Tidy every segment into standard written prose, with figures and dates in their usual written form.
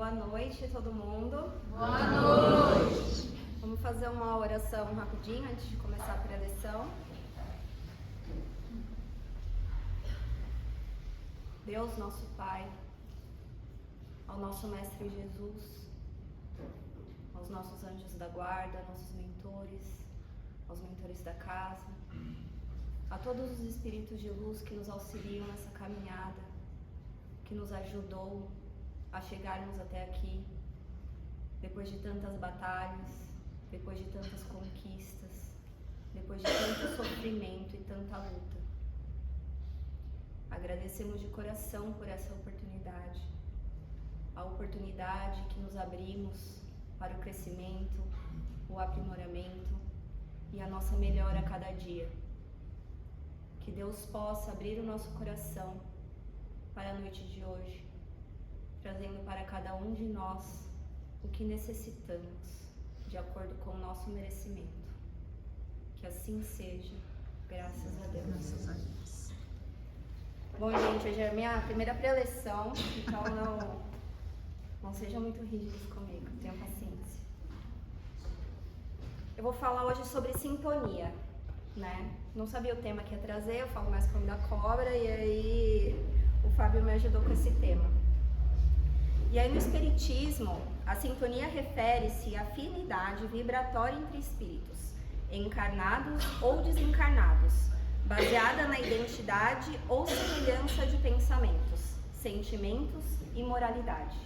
Boa noite, todo mundo. Boa noite. Vamos fazer uma oração rapidinho antes de começar a preleção. Deus, nosso Pai, ao nosso Mestre Jesus, aos nossos anjos da guarda, nossos mentores, aos mentores da casa, a todos os espíritos de luz que nos auxiliam nessa caminhada, que nos ajudou a chegarmos até aqui, depois de tantas batalhas, depois de tantas conquistas, depois de tanto sofrimento e tanta luta. Agradecemos de coração por essa oportunidade, a oportunidade que nos abrimos para o crescimento, o aprimoramento e a nossa melhora a cada dia. Que Deus possa abrir o nosso coração para a noite de hoje, trazendo para cada um de nós o que necessitamos, de acordo com o nosso merecimento. Que assim seja, graças a Deus. Graças a Deus. Bom, gente, hoje é a minha primeira preleção, então não sejam muito rígidos comigo, tenham paciência. Eu vou falar hoje sobre sintonia, né? Não sabia o tema que ia trazer, eu falo mais como da cobra, e aí o Fábio me ajudou com esse tema. E aí no Espiritismo, a sintonia refere-se à afinidade vibratória entre espíritos, encarnados ou desencarnados, baseada na identidade ou semelhança de pensamentos, sentimentos e moralidade.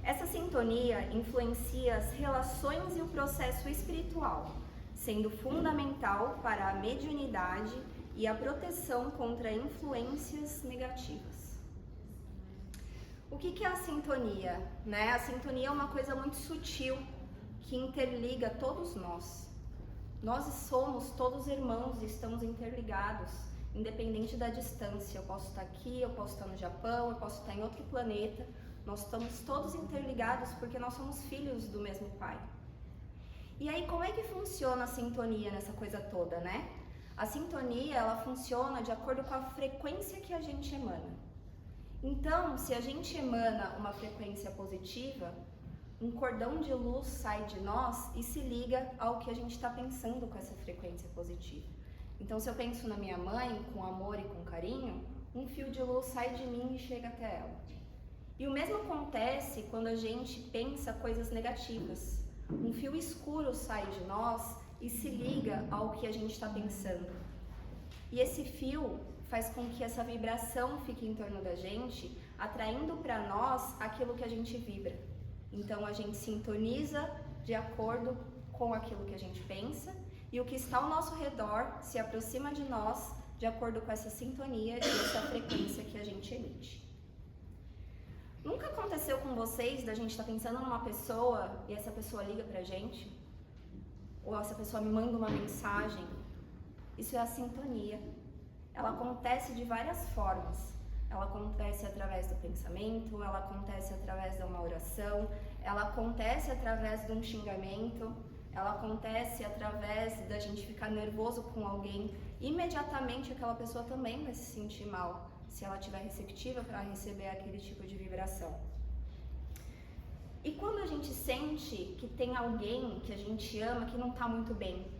Essa sintonia influencia as relações e o processo espiritual, sendo fundamental para a mediunidade e a proteção contra influências negativas. O que é a sintonia? Né? A sintonia é uma coisa muito sutil que interliga todos nós. Nós somos todos irmãos e estamos interligados, independente da distância. Eu posso estar aqui, eu posso estar no Japão, eu posso estar em outro planeta. Nós estamos todos interligados porque nós somos filhos do mesmo Pai. E aí, como é que funciona a sintonia nessa coisa toda, né? A sintonia, ela funciona de acordo com a frequência que a gente emana. Então, se a gente emana uma frequência positiva, um cordão de luz sai de nós e se liga ao que a gente está pensando com essa frequência positiva. Então, se eu penso na minha mãe com amor e com carinho, um fio de luz sai de mim e chega até ela. E o mesmo acontece quando a gente pensa coisas negativas. Um fio escuro sai de nós e se liga ao que a gente está pensando. E esse fio faz com que essa vibração fique em torno da gente, atraindo para nós aquilo que a gente vibra. Então a gente sintoniza de acordo com aquilo que a gente pensa, e o que está ao nosso redor se aproxima de nós de acordo com essa sintonia e essa frequência que a gente emite. Nunca aconteceu com vocês da gente estar pensando numa pessoa e essa pessoa liga pra gente? Ou essa pessoa me manda uma mensagem? Isso é a sintonia. Ela acontece de várias formas. Ela acontece através do pensamento, ela acontece através de uma oração, ela acontece através de um xingamento, ela acontece através da gente ficar nervoso com alguém. Imediatamente aquela pessoa também vai se sentir mal, se ela estiver receptiva para receber aquele tipo de vibração. E quando a gente sente que tem alguém que a gente ama que não está muito bem,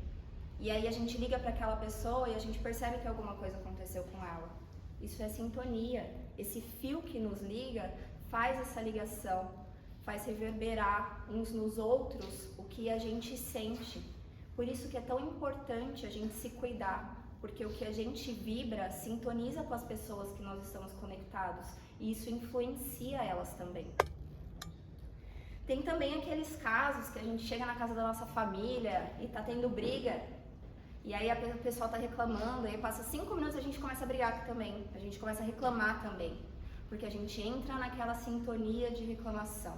e aí a gente liga para aquela pessoa e a gente percebe que alguma coisa aconteceu com ela, isso é sintonia. Esse fio que nos liga faz essa ligação, faz reverberar uns nos outros o que a gente sente. Por isso que é tão importante a gente se cuidar, porque o que a gente vibra sintoniza com as pessoas que nós estamos conectados e isso influencia elas também. Tem também aqueles casos que a gente chega na casa da nossa família e tá tendo briga, e aí o pessoal tá reclamando, e aí passa 5 minutos e a gente começa a brigar também, a gente começa a reclamar também, porque a gente entra naquela sintonia de reclamação.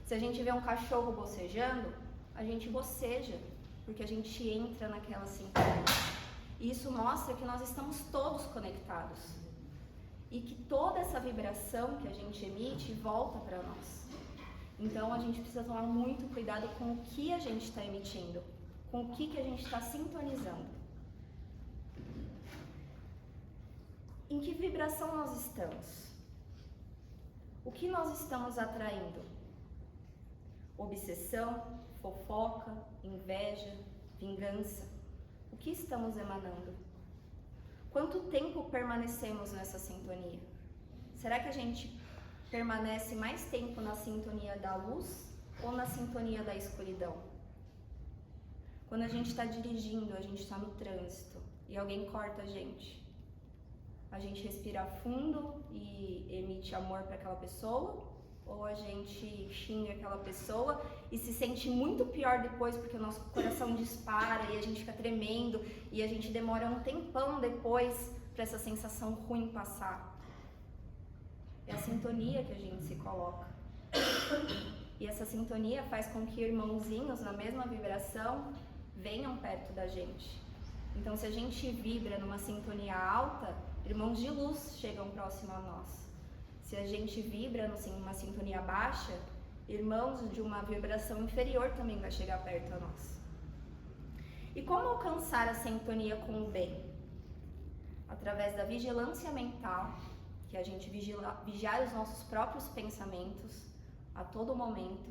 Se a gente vê um cachorro bocejando, a gente boceja, porque a gente entra naquela sintonia. E isso mostra que nós estamos todos conectados e que toda essa vibração que a gente emite volta para nós. Então a gente precisa tomar muito cuidado com o que a gente está emitindo, com o que a gente está sintonizando. Em que vibração nós estamos? O que nós estamos atraindo? Obsessão, fofoca, inveja, vingança? O que estamos emanando? Quanto tempo permanecemos nessa sintonia? Será que a gente permanece mais tempo na sintonia da luz ou na sintonia da escuridão? Quando a gente está dirigindo, a gente está no trânsito e alguém corta a gente respira fundo e emite amor para aquela pessoa? Ou a gente xinga aquela pessoa e se sente muito pior depois porque o nosso coração dispara e a gente fica tremendo e a gente demora um tempão depois para essa sensação ruim passar? É a sintonia que a gente se coloca. E essa sintonia faz com que irmãozinhos na mesma vibração venham perto da gente. Então, se a gente vibra numa sintonia alta, irmãos de luz chegam próximo a nós. Se a gente vibra numa sintonia baixa, irmãos de uma vibração inferior também vai chegar perto a nós. E como alcançar a sintonia com o bem? Através da vigilância mental, que a gente vigiar os nossos próprios pensamentos a todo momento.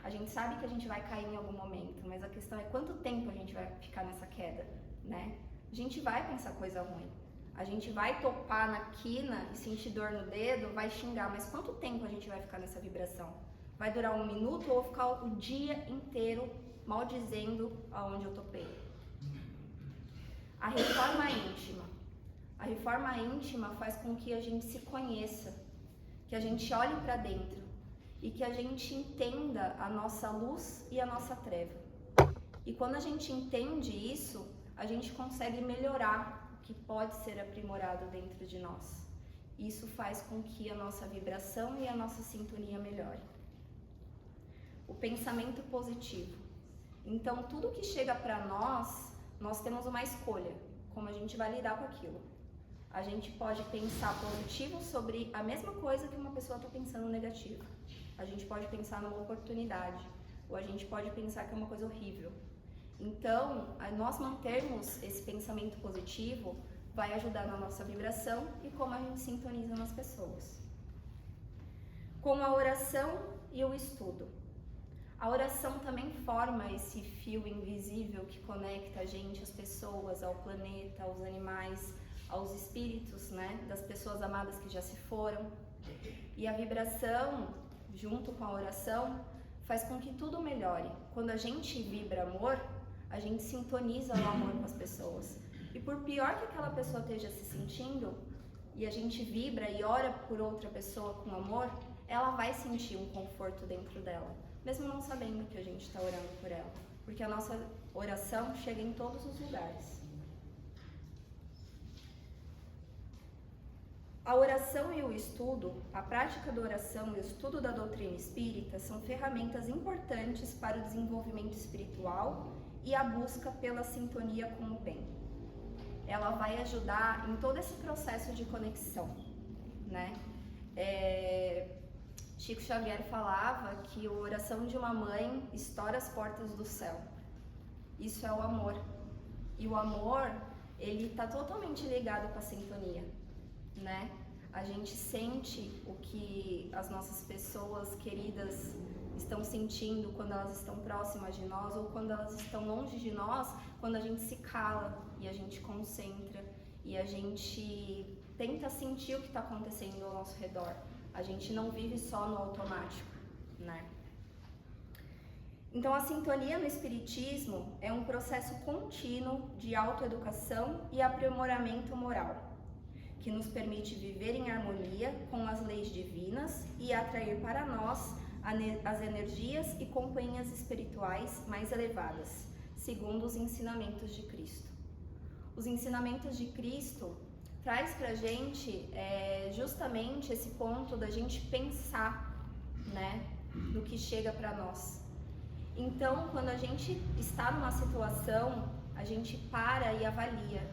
A gente sabe que a gente vai cair em algum momento, mas a questão é quanto tempo a gente vai ficar nessa queda, né? A gente vai pensar coisa ruim. A gente vai topar na quina e sentir dor no dedo, vai xingar, mas quanto tempo a gente vai ficar nessa vibração? Vai durar 1 minuto ou ficar o dia inteiro maldizendo aonde eu topei? A reforma íntima. A reforma íntima faz com que a gente se conheça, que a gente olhe para dentro e que a gente entenda a nossa luz e a nossa treva. E quando a gente entende isso, a gente consegue melhorar que pode ser aprimorado dentro de nós. Isso faz com que a nossa vibração e a nossa sintonia melhore. O pensamento positivo. Então, tudo que chega para nós temos uma escolha, como a gente vai lidar com aquilo. A gente pode pensar positivo sobre a mesma coisa que uma pessoa está pensando negativo. A gente pode pensar numa oportunidade, ou a gente pode pensar que é uma coisa horrível. Então, nós mantermos esse pensamento positivo vai ajudar na nossa vibração e como a gente sintoniza nas pessoas. Com a oração e o estudo. A oração também forma esse fio invisível que conecta a gente, as pessoas, ao planeta, aos animais, aos espíritos, né, das pessoas amadas que já se foram. E a vibração, junto com a oração, faz com que tudo melhore. Quando a gente vibra amor, a gente sintoniza o amor com as pessoas. E por pior que aquela pessoa esteja se sentindo, e a gente vibra e ora por outra pessoa com amor, ela vai sentir um conforto dentro dela, mesmo não sabendo que a gente está orando por ela. Porque a nossa oração chega em todos os lugares. A oração e o estudo, a prática da oração e o estudo da doutrina espírita são ferramentas importantes para o desenvolvimento espiritual e a busca pela sintonia com o bem. Ela vai ajudar em todo esse processo de conexão, né? Chico Xavier falava que a oração de uma mãe estoura as portas do céu. Isso é o amor. E o amor, ele está totalmente ligado com a sintonia, né? A gente sente o que as nossas pessoas queridas estão sentindo quando elas estão próximas de nós ou quando elas estão longe de nós, quando a gente se cala e a gente concentra e a gente tenta sentir o que está acontecendo ao nosso redor. A gente não vive só no automático, né? Então, a sintonia no Espiritismo é um processo contínuo de autoeducação e aprimoramento moral, que nos permite viver em harmonia com as leis divinas e atrair para nós as energias e companhias espirituais mais elevadas, segundo os ensinamentos de Cristo. Os ensinamentos de Cristo traz pra gente justamente esse ponto da gente pensar, né, no que chega para nós. Então, quando a gente está numa situação, a gente para e avalia.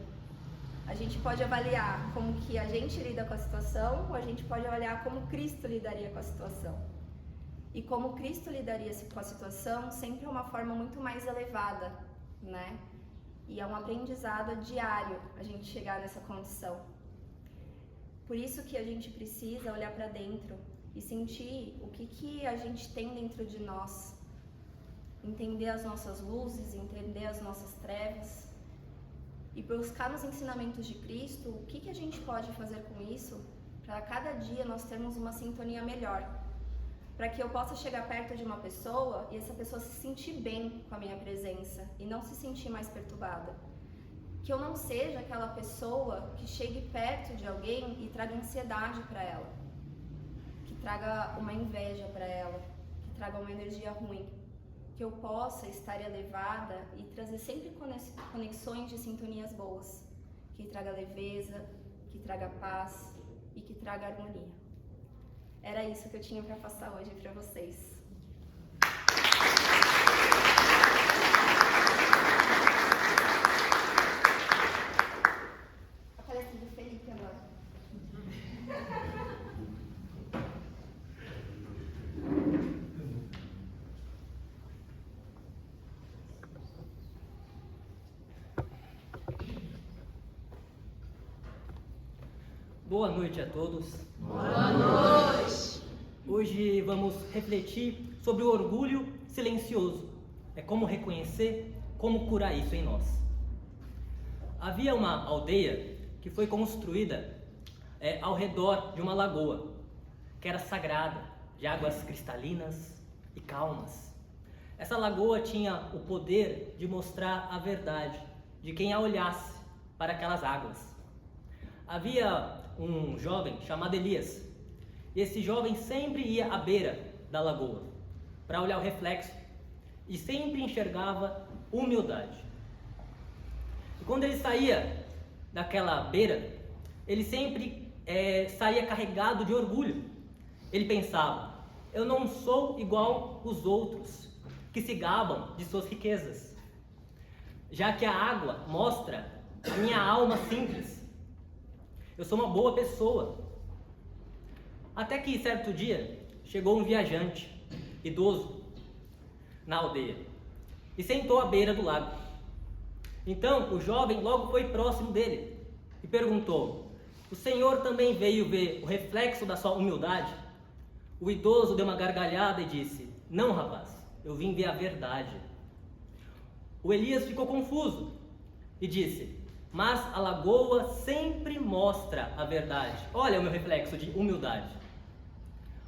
A gente pode avaliar como que a gente lida com a situação, ou a gente pode avaliar como Cristo lidaria com a situação. E como Cristo lidaria com a situação sempre é uma forma muito mais elevada, né? E é um aprendizado diário a gente chegar nessa condição. Por isso que a gente precisa olhar para dentro e sentir o que a gente tem dentro de nós, entender as nossas luzes, entender as nossas trevas e buscar nos ensinamentos de Cristo o que a gente pode fazer com isso para cada dia nós termos uma sintonia melhor, para que eu possa chegar perto de uma pessoa e essa pessoa se sentir bem com a minha presença e não se sentir mais perturbada. Que eu não seja aquela pessoa que chegue perto de alguém e traga ansiedade para ela, que traga uma inveja para ela, que traga uma energia ruim. Que eu possa estar elevada e trazer sempre conexões de sintonias boas, que traga leveza, que traga paz e que traga harmonia. Era isso que eu tinha para passar hoje para vocês. Aparece do Felipe agora. Boa noite a todos. Boa noite. Hoje vamos refletir sobre o orgulho silencioso. É como reconhecer, como curar isso em nós. Havia uma aldeia que foi construída ao redor de uma lagoa, que era sagrada, de águas cristalinas e calmas. Essa lagoa tinha o poder de mostrar a verdade de quem a olhasse para aquelas águas. Havia um jovem chamado Elias, e esse jovem sempre ia à beira da lagoa para olhar o reflexo e sempre enxergava humildade. E quando ele saía daquela beira, ele sempre saía carregado de orgulho. Ele pensava: eu não sou igual os outros que se gabam de suas riquezas, já que a água mostra a minha alma simples. Eu sou uma boa pessoa. Até que certo dia chegou um viajante idoso na aldeia e sentou à beira do lago. Então o jovem logo foi próximo dele e perguntou: o senhor também veio ver o reflexo da sua humildade? O idoso deu uma gargalhada e disse: não, rapaz, eu vim ver a verdade. O Elias ficou confuso e disse: mas a lagoa sempre mostra a verdade. Olha o meu reflexo de humildade.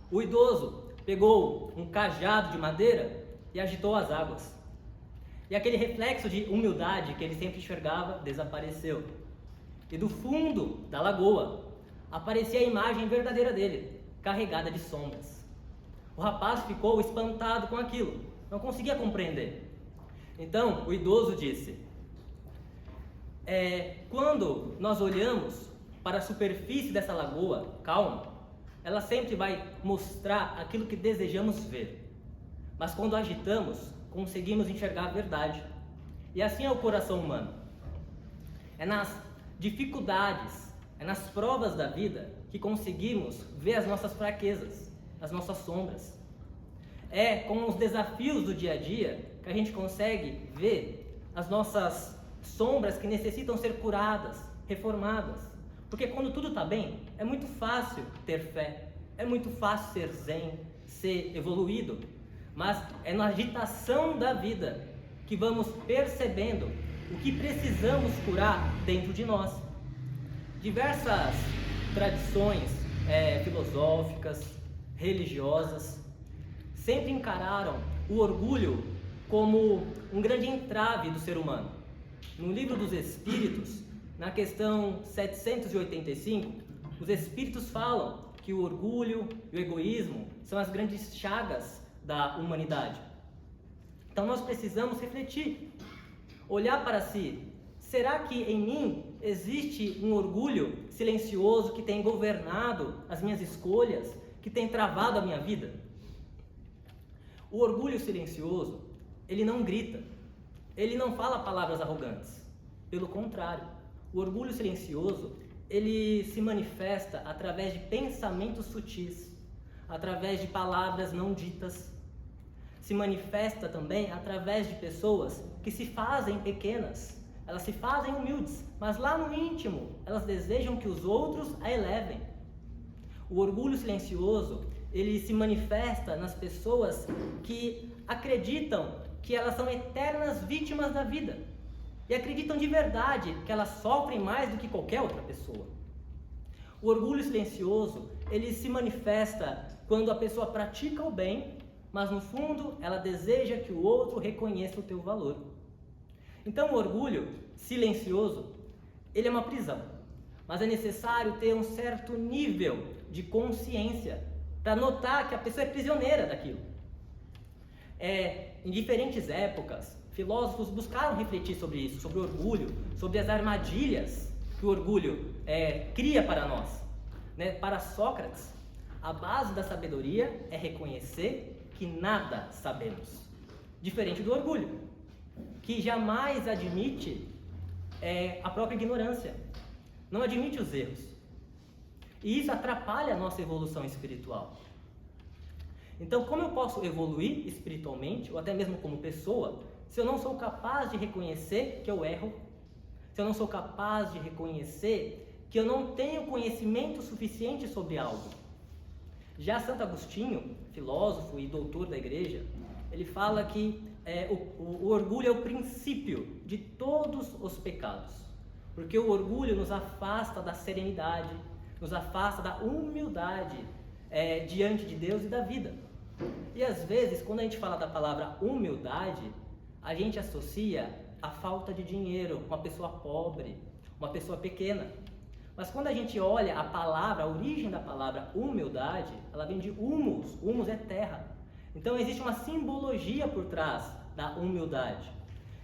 O idoso pegou um cajado de madeira e agitou as águas. E aquele reflexo de humildade que ele sempre enxergava desapareceu. E do fundo da lagoa aparecia a imagem verdadeira dele, carregada de sombras. O rapaz ficou espantado com aquilo, não conseguia compreender. Então o idoso disse: quando nós olhamos para a superfície dessa lagoa calma, ela sempre vai mostrar aquilo que desejamos ver. Mas quando agitamos, conseguimos enxergar a verdade. E assim é o coração humano. É nas dificuldades, é nas provas da vida que conseguimos ver as nossas fraquezas, as nossas sombras. É com os desafios do dia a dia que a gente consegue ver as nossas sombras que necessitam ser curadas, reformadas. Porque quando tudo está bem, é muito fácil ter fé, é muito fácil ser zen, ser evoluído. Mas é na agitação da vida que vamos percebendo o que precisamos curar dentro de nós. Diversas tradições filosóficas, religiosas, sempre encararam o orgulho como um grande entrave do ser humano. No Livro dos Espíritos, na questão 785, os Espíritos falam que o orgulho e o egoísmo são as grandes chagas da humanidade. Então nós precisamos refletir, olhar para si. Será que em mim existe um orgulho silencioso que tem governado as minhas escolhas, que tem travado a minha vida? O orgulho silencioso, ele não grita, ele não fala palavras arrogantes. Pelo contrário, o orgulho silencioso, ele se manifesta através de pensamentos sutis, através de palavras não ditas. Se manifesta também através de pessoas que se fazem pequenas, elas se fazem humildes, mas lá no íntimo elas desejam que os outros a elevem. O orgulho silencioso ele se manifesta nas pessoas que acreditam que elas são eternas vítimas da vida e acreditam de verdade que elas sofrem mais do que qualquer outra pessoa. O orgulho silencioso, ele se manifesta quando a pessoa pratica o bem, mas no fundo ela deseja que o outro reconheça o teu valor. Então o orgulho silencioso, ele é uma prisão, mas é necessário ter um certo nível de consciência para notar que a pessoa é prisioneira daquilo. Em diferentes épocas, filósofos buscaram refletir sobre isso, sobre o orgulho, sobre as armadilhas que o orgulho cria para nós. Para Sócrates, a base da sabedoria é reconhecer que nada sabemos, diferente do orgulho, que jamais admite a própria ignorância, não admite os erros. E isso atrapalha a nossa evolução espiritual. Então, como eu posso evoluir espiritualmente, ou até mesmo como pessoa, se eu não sou capaz de reconhecer que eu erro, se eu não sou capaz de reconhecer que eu não tenho conhecimento suficiente sobre algo? Já Santo Agostinho, filósofo e doutor da igreja, ele fala que o orgulho é o princípio de todos os pecados, porque o orgulho nos afasta da serenidade, nos afasta da humildade diante de Deus e da vida. E às vezes, quando a gente fala da palavra humildade, a gente associa a falta de dinheiro, uma pessoa pobre, uma pessoa pequena. Mas quando a gente olha a palavra, a origem da palavra humildade, ela vem de humus, humus é terra. Então existe uma simbologia por trás da humildade.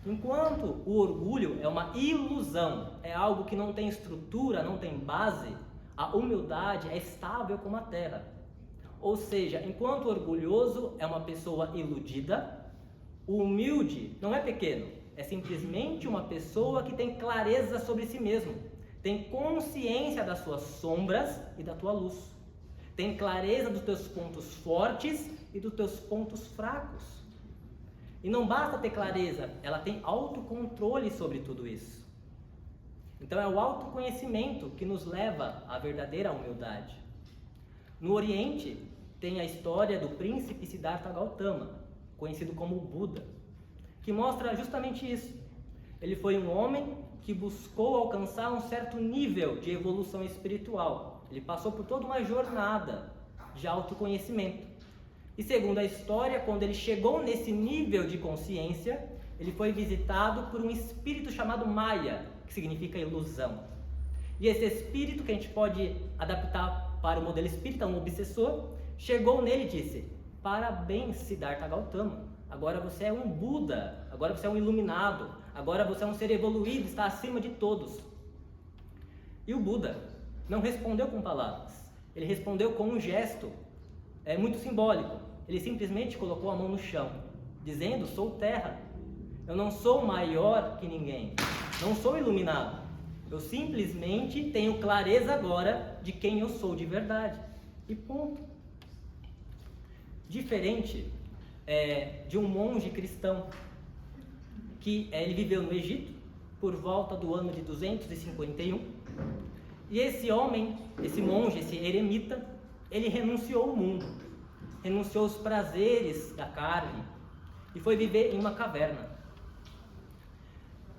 Enquanto o orgulho é uma ilusão, é algo que não tem estrutura, não tem base, a humildade é estável como a terra. Ou seja, enquanto o orgulhoso é uma pessoa iludida, o humilde não é pequeno, é simplesmente uma pessoa que tem clareza sobre si mesmo, tem consciência das suas sombras e da tua luz, tem clareza dos teus pontos fortes e dos teus pontos fracos. E não basta ter clareza, ela tem autocontrole sobre tudo isso. Então é o autoconhecimento que nos leva à verdadeira humildade. No Oriente tem a história do príncipe Siddhartha Gautama, conhecido como Buda, que mostra justamente isso. Ele foi um homem que buscou alcançar um certo nível de evolução espiritual. Ele passou por toda uma jornada de autoconhecimento. E segundo a história, quando ele chegou nesse nível de consciência, ele foi visitado por um espírito chamado Maya, que significa ilusão. E esse espírito, que a gente pode adaptar para o modelo espírita, um obsessor, chegou nele e disse: parabéns, Siddhartha Gautama, agora você é um Buda, agora você é um iluminado, agora você é um ser evoluído, está acima de todos. E o Buda não respondeu com palavras, ele respondeu com um gesto muito simbólico. Ele simplesmente colocou a mão no chão, dizendo: sou terra, eu não sou maior que ninguém, não sou iluminado, eu simplesmente tenho clareza agora de quem eu sou de verdade, e ponto. Diferente de um monge cristão que ele viveu no Egito por volta do ano de 251, e esse homem, esse monge, esse eremita, ele renunciou ao mundo, renunciou aos prazeres da carne e foi viver em uma caverna.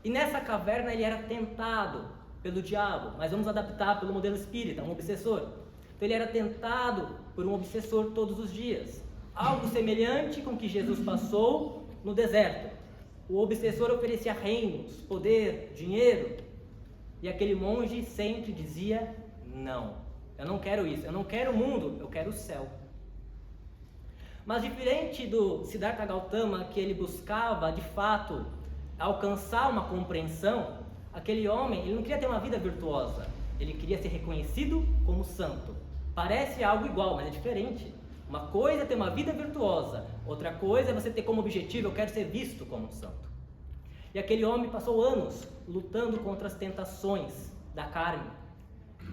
E nessa caverna ele era tentado pelo diabo, mas vamos adaptar pelo modelo espírita, um obsessor. Então ele era tentado por um obsessor todos os dias, algo semelhante com o que Jesus passou no deserto. O obsessor oferecia reinos, poder, dinheiro, e aquele monge sempre dizia: não, eu não quero isso, eu não quero o mundo, eu quero o céu. Mas diferente do Siddhartha Gautama, que ele buscava de fato alcançar uma compreensão, aquele homem, ele não queria ter uma vida virtuosa, ele queria ser reconhecido como santo. Parece algo igual, mas é diferente. Uma coisa é ter uma vida virtuosa, outra coisa é você ter como objetivo: eu quero ser visto como um santo. E aquele homem passou anos lutando contra as tentações da carne.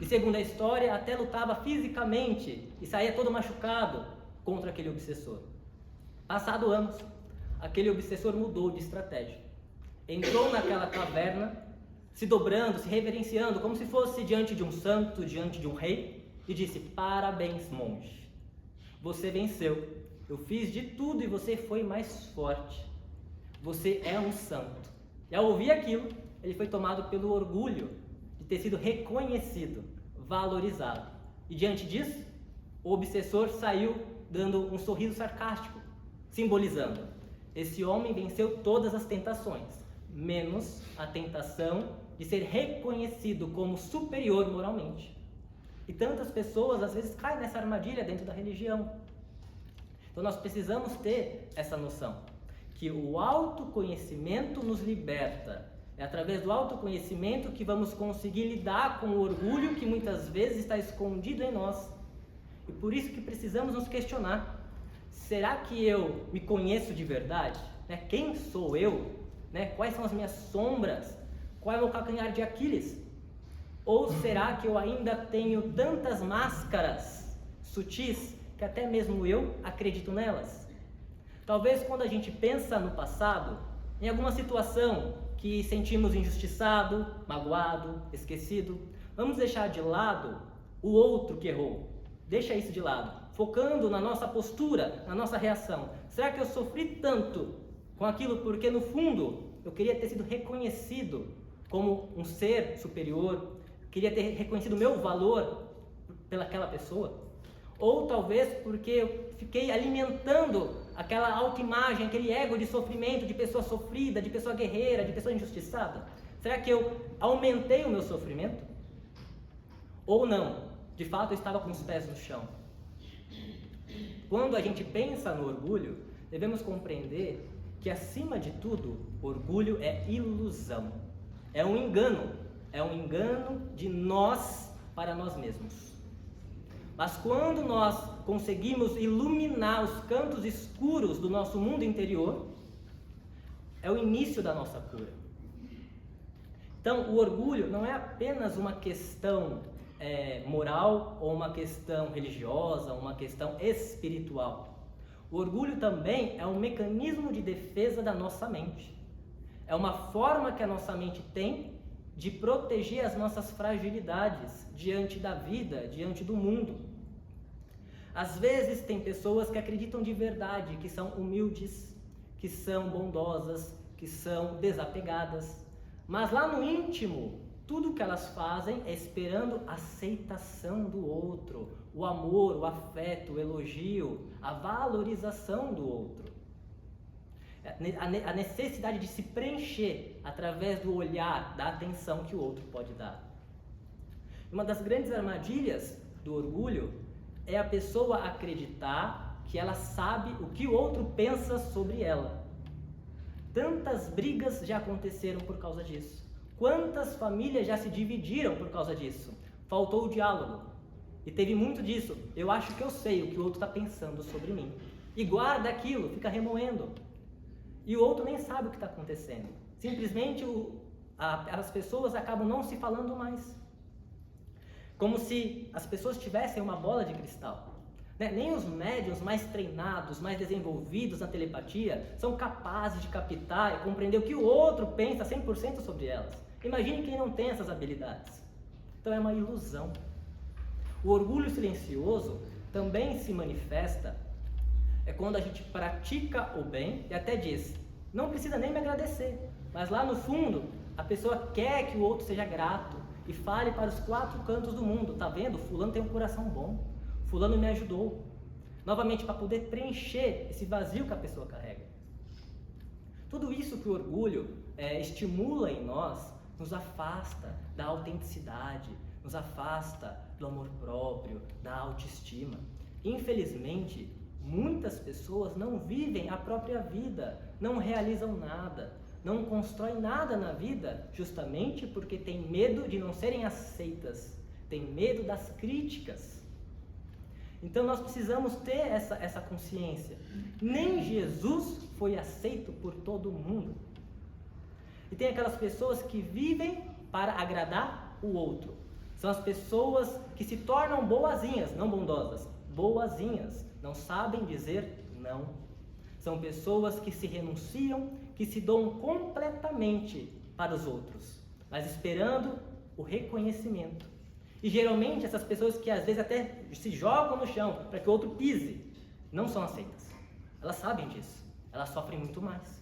E segundo a história, até lutava fisicamente e saía todo machucado contra aquele obsessor. Passado anos, aquele obsessor mudou de estratégia. Entrou naquela caverna, se dobrando, se reverenciando, como se fosse diante de um santo, diante de um rei, e disse: parabéns, monge. você venceu. Eu fiz de tudo e você foi mais forte. Você é um santo. E ao ouvir aquilo, ele foi tomado pelo orgulho de ter sido reconhecido, valorizado. E diante disso, o obsessor saiu dando um sorriso sarcástico, simbolizando: esse homem venceu todas as tentações, menos a tentação de ser reconhecido como superior moralmente. E tantas pessoas às vezes caem nessa armadilha dentro da religião. Então nós precisamos ter essa noção, que o autoconhecimento nos liberta. É através do autoconhecimento que vamos conseguir lidar com o orgulho que muitas vezes está escondido em nós. E por isso que precisamos nos questionar: será que eu me conheço de verdade? Quem sou eu? Quais são as minhas sombras? Qual é o meu calcanhar de Aquiles? Ou será que eu ainda tenho tantas máscaras sutis que até mesmo eu acredito nelas? Talvez quando a gente pensa no passado, em alguma situação que sentimos injustiçado, magoado, esquecido, vamos deixar de lado o outro que errou. Deixa isso de lado, focando na nossa postura, na nossa reação. Será que eu sofri tanto com aquilo porque no fundo eu queria ter sido reconhecido como um ser superior, queria ter reconhecido o meu valor pelaquela pessoa? Ou talvez porque eu fiquei alimentando aquela autoimagem, aquele ego de sofrimento, de pessoa sofrida, de pessoa guerreira, de pessoa injustiçada? Será que eu aumentei o meu sofrimento? Ou não? De fato, eu estava com os pés no chão. Quando a gente pensa no orgulho, devemos compreender que, acima de tudo, orgulho é ilusão. É um engano de nós para nós mesmos. Mas quando nós conseguimos iluminar os cantos escuros do nosso mundo interior, é o início da nossa cura. Então, o orgulho não é apenas uma questão moral ou uma questão religiosa, uma questão espiritual. O orgulho também é um mecanismo de defesa da nossa mente. É uma forma que a nossa mente tem de proteger as nossas fragilidades diante da vida, diante do mundo. Às vezes tem pessoas que acreditam de verdade, que são humildes, que são bondosas, que são desapegadas, mas lá no íntimo, tudo que elas fazem é esperando a aceitação do outro, o amor, o afeto, o elogio, a valorização do outro. A necessidade de se preencher através do olhar, da atenção que o outro pode dar. Uma das grandes armadilhas do orgulho é a pessoa acreditar que ela sabe o que o outro pensa sobre ela. Tantas brigas já aconteceram por causa disso. Quantas famílias já se dividiram por causa disso? Faltou o diálogo. E teve muito disso. Eu acho que eu sei o que o outro está pensando sobre mim. E guarda aquilo, fica remoendo. E o outro nem sabe o que está acontecendo. Simplesmente as pessoas acabam não se falando mais. Como se as pessoas tivessem uma bola de cristal. Nem os médiuns mais treinados, mais desenvolvidos na telepatia, são capazes de captar e compreender o que o outro pensa 100% sobre elas. Imagine quem não tem essas habilidades. Então é uma ilusão. O orgulho silencioso também se manifesta quando a gente pratica o bem e até diz: não precisa nem me agradecer, mas lá no fundo a pessoa quer que o outro seja grato e fale para os 4 cantos do mundo: tá vendo? Fulano tem um coração bom, fulano me ajudou. Novamente, para poder preencher esse vazio que a pessoa carrega. Tudo isso que o orgulho estimula em nós nos afasta da autenticidade, nos afasta do amor próprio, da autoestima. Infelizmente, muitas pessoas não vivem a própria vida, não realizam nada, não constroem nada na vida, justamente porque têm medo de não serem aceitas, têm medo das críticas. Então nós precisamos ter essa consciência. Nem Jesus foi aceito por todo mundo. E tem aquelas pessoas que vivem para agradar o outro. São as pessoas que se tornam boazinhas, não bondosas, boazinhas, não sabem dizer não. São pessoas que se renunciam, que se doam completamente para os outros, mas esperando o reconhecimento. E geralmente essas pessoas que às vezes até se jogam no chão para que o outro pise, não são aceitas. Elas sabem disso, elas sofrem muito mais.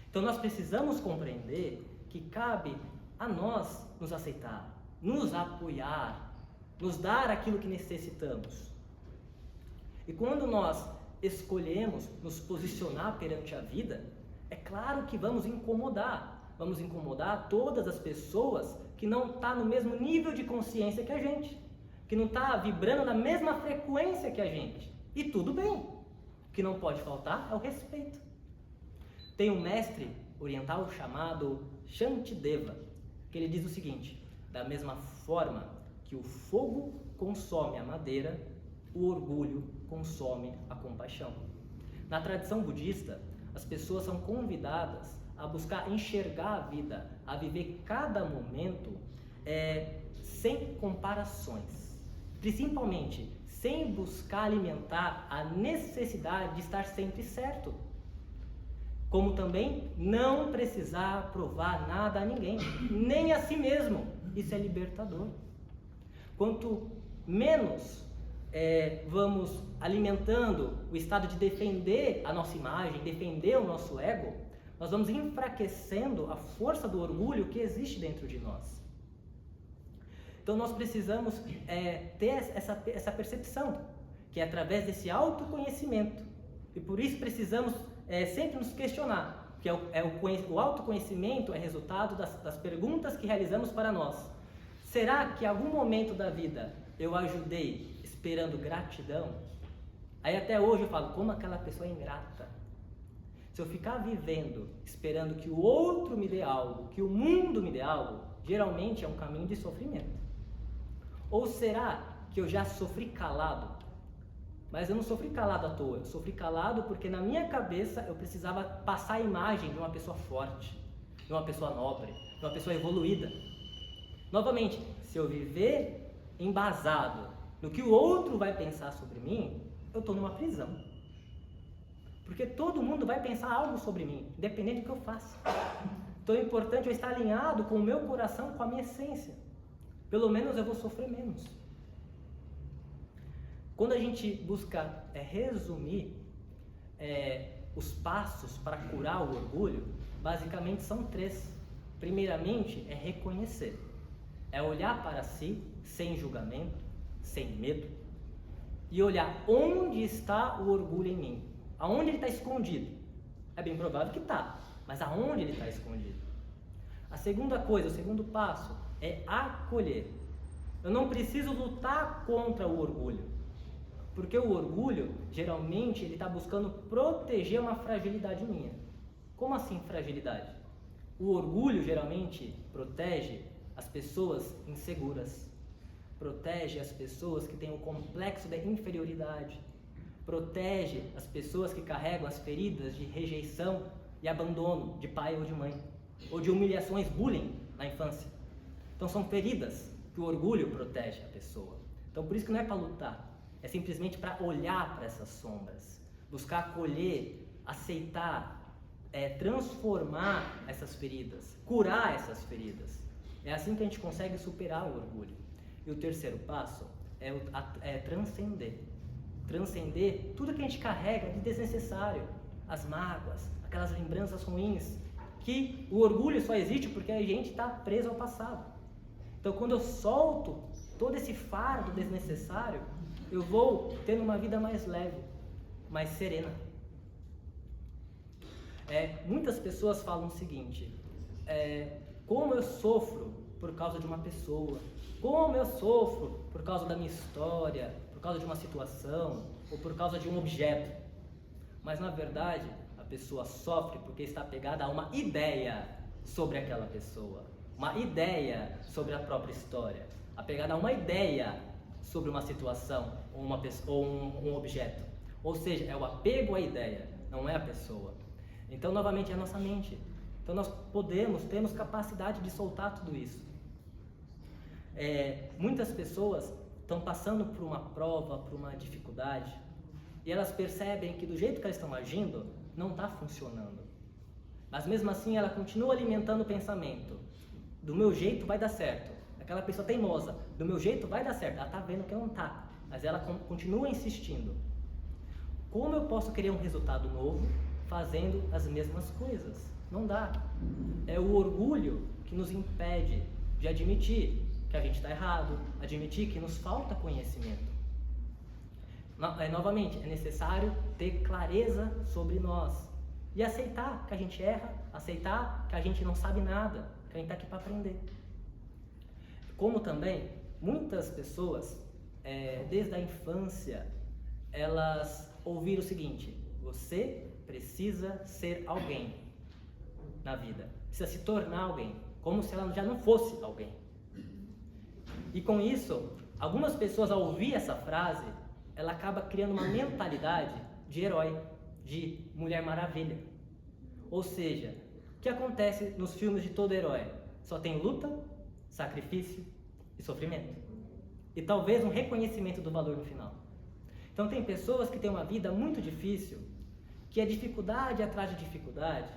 Então nós precisamos compreender que cabe a nós nos aceitar, nos apoiar, nos dar aquilo que necessitamos. E quando nós escolhemos nos posicionar perante a vida, é claro que vamos incomodar todas as pessoas que não estão no mesmo nível de consciência que a gente, que não está vibrando na mesma frequência que a gente. E tudo bem. O que não pode faltar é o respeito. Tem um mestre oriental chamado Shantideva, que ele diz o seguinte: da mesma forma que o fogo consome a madeira, o orgulho consome a compaixão. Na tradição budista, as pessoas são convidadas a buscar enxergar a vida, a viver cada momento sem comparações, principalmente sem buscar alimentar a necessidade de estar sempre certo, como também não precisar provar nada a ninguém, nem a si mesmo. Isso é libertador. Quanto menos vamos alimentando o estado de defender a nossa imagem, defender o nosso ego, nós vamos enfraquecendo a força do orgulho que existe dentro de nós. Então nós precisamos ter essa percepção, que é através desse autoconhecimento. E por isso precisamos sempre nos questionar, que o autoconhecimento é resultado das perguntas que realizamos para nós. Será que em algum momento da vida eu ajudei esperando gratidão? Aí até hoje eu falo, como aquela pessoa é ingrata. Se eu ficar vivendo esperando que o outro me dê algo, que o mundo me dê algo, geralmente é um caminho de sofrimento. Ou será que eu já sofri calado? Mas eu não sofri calado à toa, eu sofri calado porque na minha cabeça eu precisava passar a imagem de uma pessoa forte, de uma pessoa nobre, de uma pessoa evoluída. Novamente, se eu viver embasado no que o outro vai pensar sobre mim, eu estou numa prisão. Porque todo mundo vai pensar algo sobre mim, independente do que eu faça. Então é importante eu estar alinhado com o meu coração, com a minha essência. Pelo menos eu vou sofrer menos. Quando a gente busca resumir os passos para curar o orgulho, basicamente são 3. Primeiramente, é reconhecer. É olhar para si, sem julgamento, sem medo, e olhar onde está o orgulho em mim. Aonde ele está escondido? É bem provável que está, mas aonde ele está escondido? A segunda coisa, o segundo passo, é acolher. Eu não preciso lutar contra o orgulho, porque o orgulho, geralmente, ele está buscando proteger uma fragilidade minha. Como assim fragilidade? O orgulho, geralmente, protege as pessoas inseguras, protege as pessoas que têm um complexo de inferioridade, protege as pessoas que carregam as feridas de rejeição e abandono de pai ou de mãe, ou de humilhações, bullying na infância. Então são feridas que o orgulho protege a pessoa. Então por isso que não é para lutar, é simplesmente para olhar para essas sombras, buscar acolher, aceitar, transformar essas feridas, curar essas feridas. É assim que a gente consegue superar o orgulho. E o terceiro passo é transcender. Transcender tudo que a gente carrega de desnecessário, as mágoas, aquelas lembranças ruins, que o orgulho só existe porque a gente está preso ao passado. Então quando eu solto todo esse fardo desnecessário, eu vou tendo uma vida mais leve, mais serena. Muitas pessoas falam o seguinte, como eu sofro por causa de uma pessoa, como eu sofro por causa da minha história, por causa de uma situação, ou por causa de um objeto. Mas na verdade, a pessoa sofre porque está apegada a uma ideia sobre aquela pessoa, uma ideia sobre a própria história, apegada a uma ideia sobre uma situação, ou uma pessoa, ou um objeto. Ou seja, é o apego à ideia, não é a pessoa. Então, novamente, é a nossa mente. Então, nós temos capacidade de soltar tudo isso. Muitas pessoas estão passando por uma prova, por uma dificuldade, e elas percebem que do jeito que elas estão agindo, não está funcionando. Mas mesmo assim, ela continua alimentando o pensamento. Do meu jeito vai dar certo. Aquela pessoa teimosa, do meu jeito vai dar certo. Ela está vendo que não está, mas ela continua insistindo. Como eu posso querer um resultado novo fazendo as mesmas coisas? Não dá. É o orgulho que nos impede de admitir que a gente está errado, admitir que nos falta conhecimento. Novamente, é necessário ter clareza sobre nós e aceitar que a gente erra, aceitar que a gente não sabe nada, que a gente está aqui para aprender. Como também, muitas pessoas, desde a infância, elas ouviram o seguinte: você precisa ser alguém na vida, precisa se tornar alguém, como se ela já não fosse alguém. E com isso, algumas pessoas, ao ouvir essa frase, ela acaba criando uma mentalidade de herói, de Mulher Maravilha. Ou seja, o que acontece nos filmes de todo herói? Só tem luta, sacrifício e sofrimento. E talvez um reconhecimento do valor no final. Então tem pessoas que têm uma vida muito difícil, que é dificuldade atrás de dificuldade,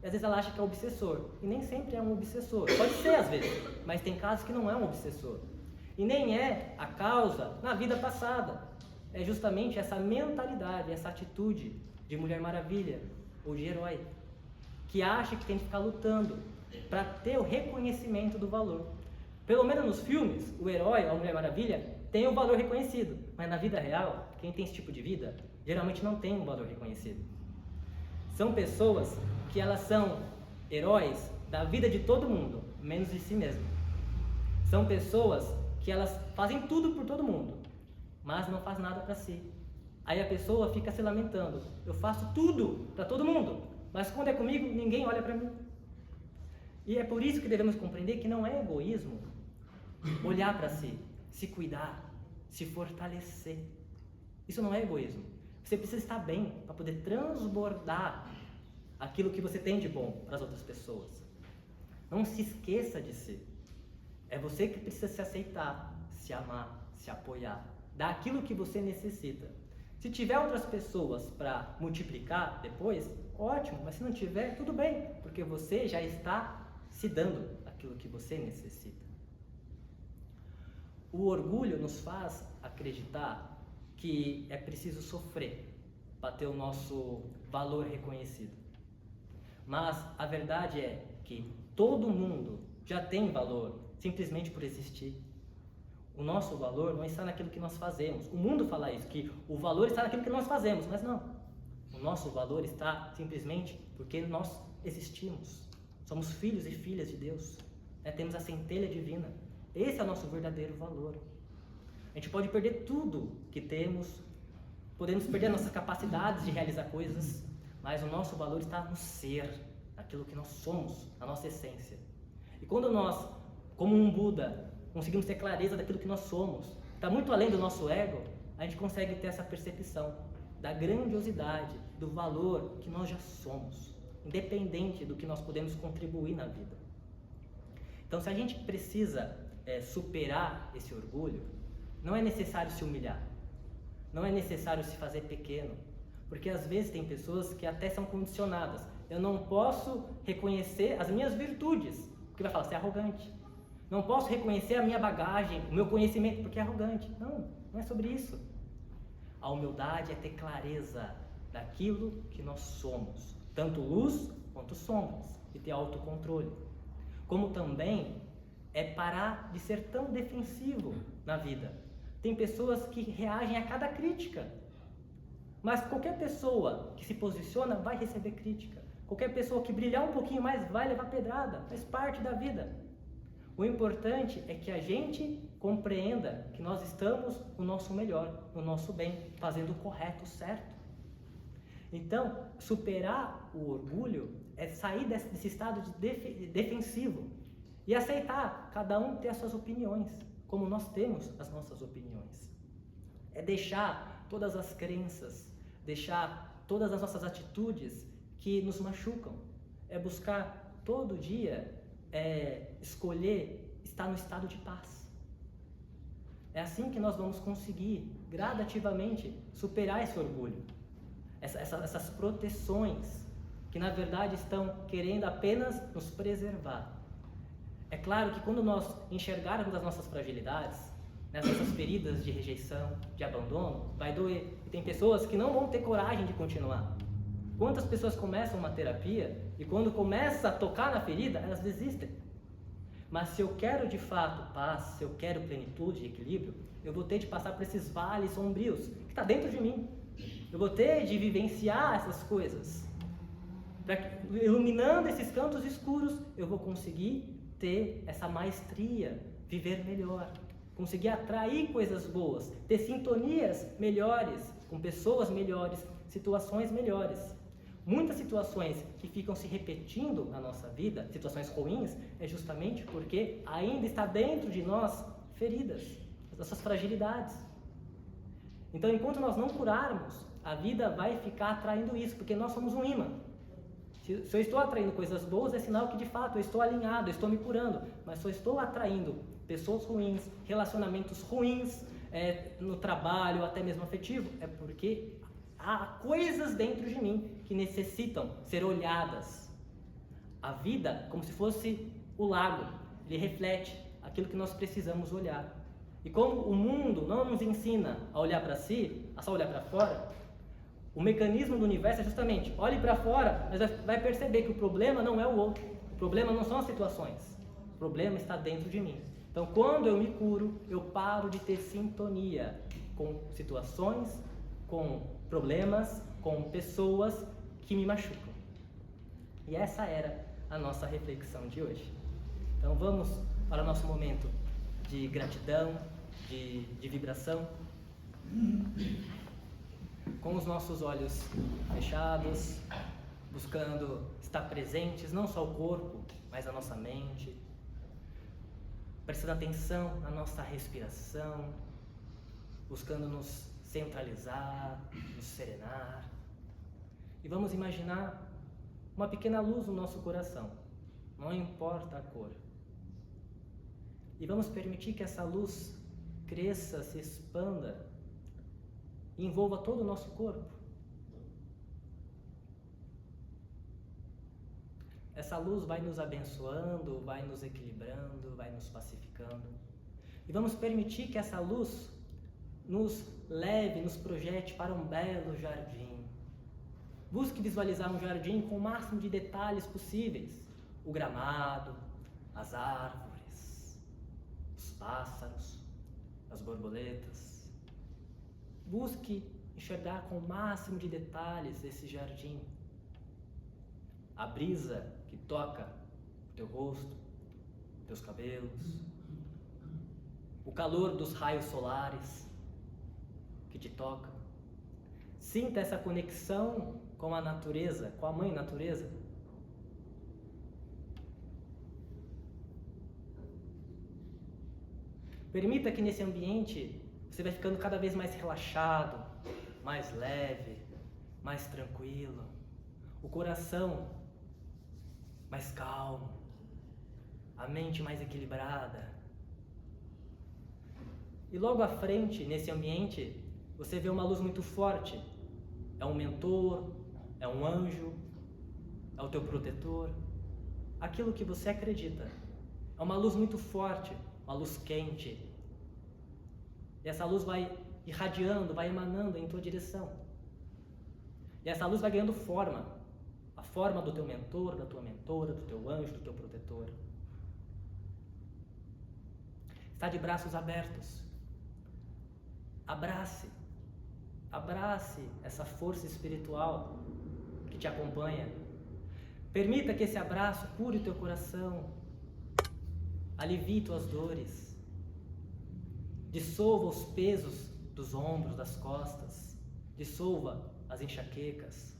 e às vezes ela acha que é obsessor. E nem sempre é um obsessor. Pode ser às vezes, mas tem casos que não é um obsessor. E nem é a causa na vida passada. É justamente essa mentalidade, essa atitude de Mulher Maravilha ou de herói, que acha que tem que ficar lutando para ter o reconhecimento do valor. Pelo menos nos filmes, o herói ou a Mulher Maravilha tem um valor reconhecido, mas na vida real, quem tem esse tipo de vida, geralmente não tem um valor reconhecido. São pessoas que elas são heróis da vida de todo mundo, menos de si mesmo. São pessoas que elas fazem tudo por todo mundo, mas não faz nada para si. Aí a pessoa fica se lamentando: eu faço tudo para todo mundo, mas quando é comigo, ninguém olha para mim. E é por isso que devemos compreender que não é egoísmo olhar para si, se cuidar, se fortalecer. Isso não é egoísmo. Você precisa estar bem para poder transbordar aquilo que você tem de bom para as outras pessoas. Não se esqueça de si. É você que precisa se aceitar, se amar, se apoiar, dar aquilo que você necessita. Se tiver outras pessoas para multiplicar depois, ótimo, mas se não tiver, tudo bem, porque você já está se dando aquilo que você necessita. O orgulho nos faz acreditar que é preciso sofrer para ter o nosso valor reconhecido. Mas a verdade é que todo mundo já tem valor simplesmente por existir. O nosso valor não está naquilo que nós fazemos. O mundo fala isso, que o valor está naquilo que nós fazemos, mas não. O nosso valor está simplesmente porque nós existimos. Somos filhos e filhas de Deus. Temos a centelha divina. Esse é o nosso verdadeiro valor. A gente pode perder tudo que temos, podemos perder nossas capacidades de realizar coisas, mas o nosso valor está no ser, naquilo que nós somos, na nossa essência. E quando nós, como um Buda, conseguimos ter clareza daquilo que nós somos, está muito além do nosso ego, a gente consegue ter essa percepção da grandiosidade, do valor que nós já somos, independente do que nós podemos contribuir na vida. Então, se a gente precisa superar esse orgulho, não é necessário se humilhar, não é necessário se fazer pequeno, porque às vezes tem pessoas que até são condicionadas. Eu não posso reconhecer as minhas virtudes, porque vai falar, você é arrogante. Não posso reconhecer a minha bagagem, o meu conhecimento, porque é arrogante. Não, não é sobre isso. A humildade é ter clareza daquilo que nós somos, tanto luz quanto sombras, e ter autocontrole. Como também é parar de ser tão defensivo na vida. Tem pessoas que reagem a cada crítica, mas qualquer pessoa que se posiciona vai receber crítica. Qualquer pessoa que brilhar um pouquinho mais vai levar pedrada, faz parte da vida. O importante é que a gente compreenda que nós estamos no nosso melhor, no nosso bem, fazendo o correto, o certo. Então, superar o orgulho é sair desse estado de defensivo e aceitar cada um ter as suas opiniões, como nós temos as nossas opiniões. É deixar todas as crenças, deixar todas as nossas atitudes que nos machucam. É buscar todo dia escolher estar no estado de paz. É assim que nós vamos conseguir gradativamente superar esse orgulho, essas proteções que na verdade estão querendo apenas nos preservar. É claro que quando nós enxergarmos as nossas fragilidades, nessas feridas de rejeição, de abandono, vai doer. E tem pessoas que não vão ter coragem de continuar. Quantas pessoas começam uma terapia e quando começa a tocar na ferida, elas desistem. Mas se eu quero de fato paz, se eu quero plenitude e equilíbrio, eu vou ter de passar por esses vales sombrios que está dentro de mim. Eu vou ter de vivenciar essas coisas. Iluminando esses cantos escuros, eu vou conseguir ter essa maestria, viver melhor, conseguir atrair coisas boas, ter sintonias melhores, com pessoas melhores, situações melhores. Muitas situações que ficam se repetindo na nossa vida, situações ruins, é justamente porque ainda está dentro de nós feridas, essas fragilidades. Então, enquanto nós não curarmos, a vida vai ficar atraindo isso, porque nós somos um imã. Se eu estou atraindo coisas boas, é sinal que de fato eu estou alinhado, eu estou me curando. Mas se eu estou atraindo pessoas ruins, relacionamentos ruins, no trabalho, até mesmo afetivo, é porque há coisas dentro de mim que necessitam ser olhadas. A vida, como se fosse o lago, ele reflete aquilo que nós precisamos olhar. E como o mundo não nos ensina a olhar para si, a só olhar para fora, o mecanismo do universo é justamente, olhe para fora, mas vai perceber que o problema não é o outro. O problema não são as situações. O problema está dentro de mim. Então, quando eu me curo, eu paro de ter sintonia com situações, com problemas, com pessoas que me machucam. E essa era a nossa reflexão de hoje. Então, vamos para o nosso momento de gratidão, de vibração. Com os nossos olhos fechados, buscando estar presentes, não só o corpo, mas a nossa mente, prestando atenção na nossa respiração, buscando nos centralizar, nos serenar. E vamos imaginar uma pequena luz no nosso coração, não importa a cor. E vamos permitir que essa luz cresça, se expanda, e envolva todo o nosso corpo. Essa luz vai nos abençoando, vai nos equilibrando, vai nos pacificando. E vamos permitir que essa luz nos leve, nos projete para um belo jardim. Busque visualizar um jardim com o máximo de detalhes possíveis. O gramado, as árvores, os pássaros, as borboletas. Busque enxergar com o máximo de detalhes esse jardim. A brisa que toca o teu rosto, teus cabelos. O calor dos raios solares que te tocam. Sinta essa conexão com a natureza, com a mãe natureza. Permita que nesse ambiente você vai ficando cada vez mais relaxado, mais leve, mais tranquilo. O coração mais calmo, a mente mais equilibrada. E logo à frente, nesse ambiente, você vê uma luz muito forte. É um mentor, é um anjo, é o teu protetor. Aquilo que você acredita. É uma luz muito forte, uma luz quente. E essa luz vai irradiando, vai emanando em tua direção. E essa luz vai ganhando forma. A forma do teu mentor, da tua mentora, do teu anjo, do teu protetor. Está de braços abertos. Abrace. Abrace essa força espiritual que te acompanha. Permita que esse abraço cure o teu coração. Alivie tuas dores. Dissolva os pesos dos ombros, das costas. Dissolva as enxaquecas.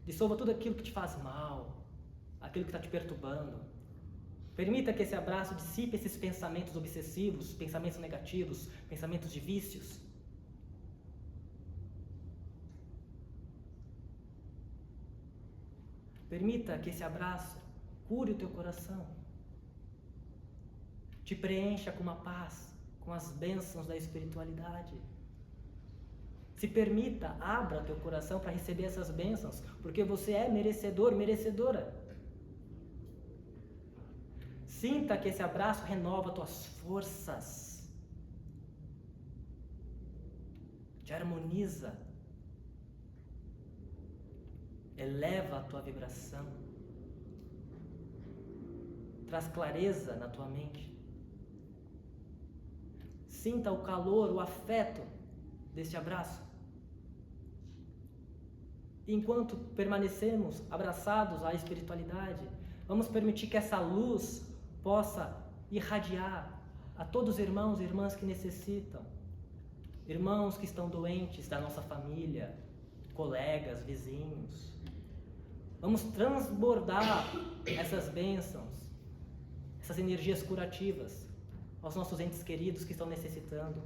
Dissolva tudo aquilo que te faz mal, aquilo que está te perturbando. Permita que esse abraço dissipe esses pensamentos obsessivos, pensamentos negativos, pensamentos de vícios. Permita que esse abraço cure o teu coração. Te preencha com uma paz, com as bênçãos da espiritualidade. Se permita, abra teu coração para receber essas bênçãos, porque você é merecedor, merecedora. Sinta que esse abraço renova tuas forças, te harmoniza, eleva a tua vibração, traz clareza na tua mente. Sinta o calor, o afeto deste abraço. Enquanto permanecemos abraçados à espiritualidade, vamos permitir que essa luz possa irradiar a todos os irmãos e irmãs que necessitam, irmãos que estão doentes da nossa família, colegas, vizinhos. Vamos transbordar essas bênçãos, essas energias curativas aos nossos entes queridos que estão necessitando,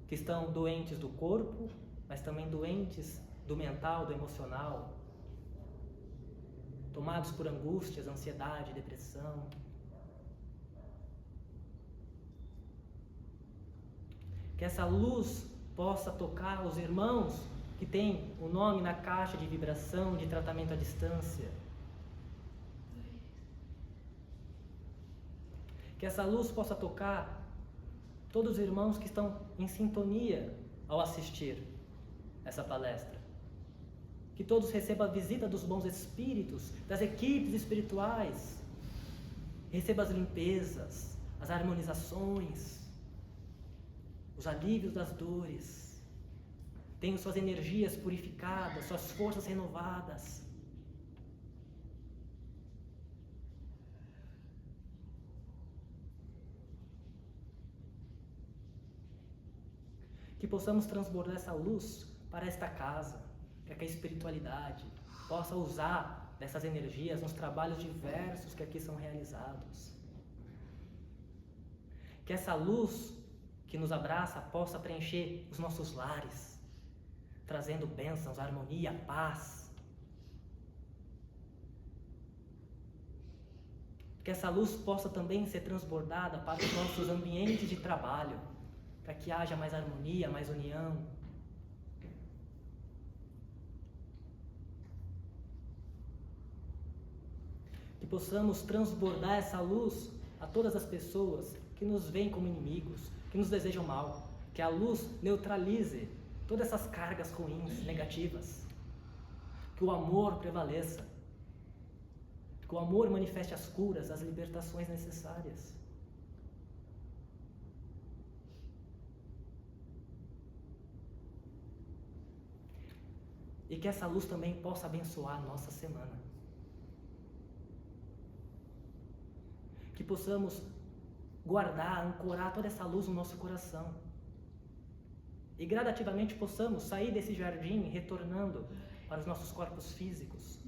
que estão doentes do corpo, mas também doentes do mental, do emocional, tomados por angústias, ansiedade, depressão. Que essa luz possa tocar os irmãos que têm o nome na caixa de vibração de tratamento à distância. Que essa luz possa tocar todos os irmãos que estão em sintonia ao assistir essa palestra. Que todos recebam a visita dos bons espíritos, das equipes espirituais. Receba as limpezas, as harmonizações, os alívios das dores. Tenha suas energias purificadas, suas forças renovadas. Que possamos transbordar essa luz para esta casa, para que a espiritualidade possa usar dessas energias nos trabalhos diversos que aqui são realizados. Que essa luz que nos abraça possa preencher os nossos lares, trazendo bênçãos, harmonia, paz. Que essa luz possa também ser transbordada para os nossos ambientes de trabalho, para que haja mais harmonia, mais união. Que possamos transbordar essa luz a todas as pessoas que nos veem como inimigos, que nos desejam mal. Que a luz neutralize todas essas cargas ruins, negativas. Que o amor prevaleça. Que o amor manifeste as curas, as libertações necessárias. E que essa luz também possa abençoar a nossa semana. Que possamos guardar, ancorar toda essa luz no nosso coração. E gradativamente possamos sair desse jardim retornando para os nossos corpos físicos.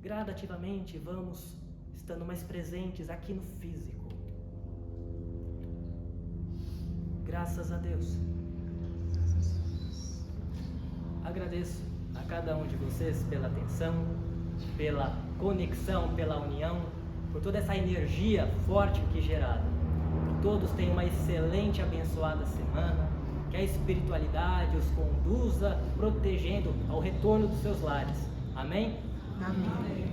Gradativamente vamos estando mais presentes aqui no físico. Graças a Deus. Agradeço a cada um de vocês pela atenção, pela conexão, pela união, por toda essa energia forte aqui gerada. Que todos tenham uma excelente, abençoada semana, que a espiritualidade os conduza, protegendo ao retorno dos seus lares. Amém? Amém.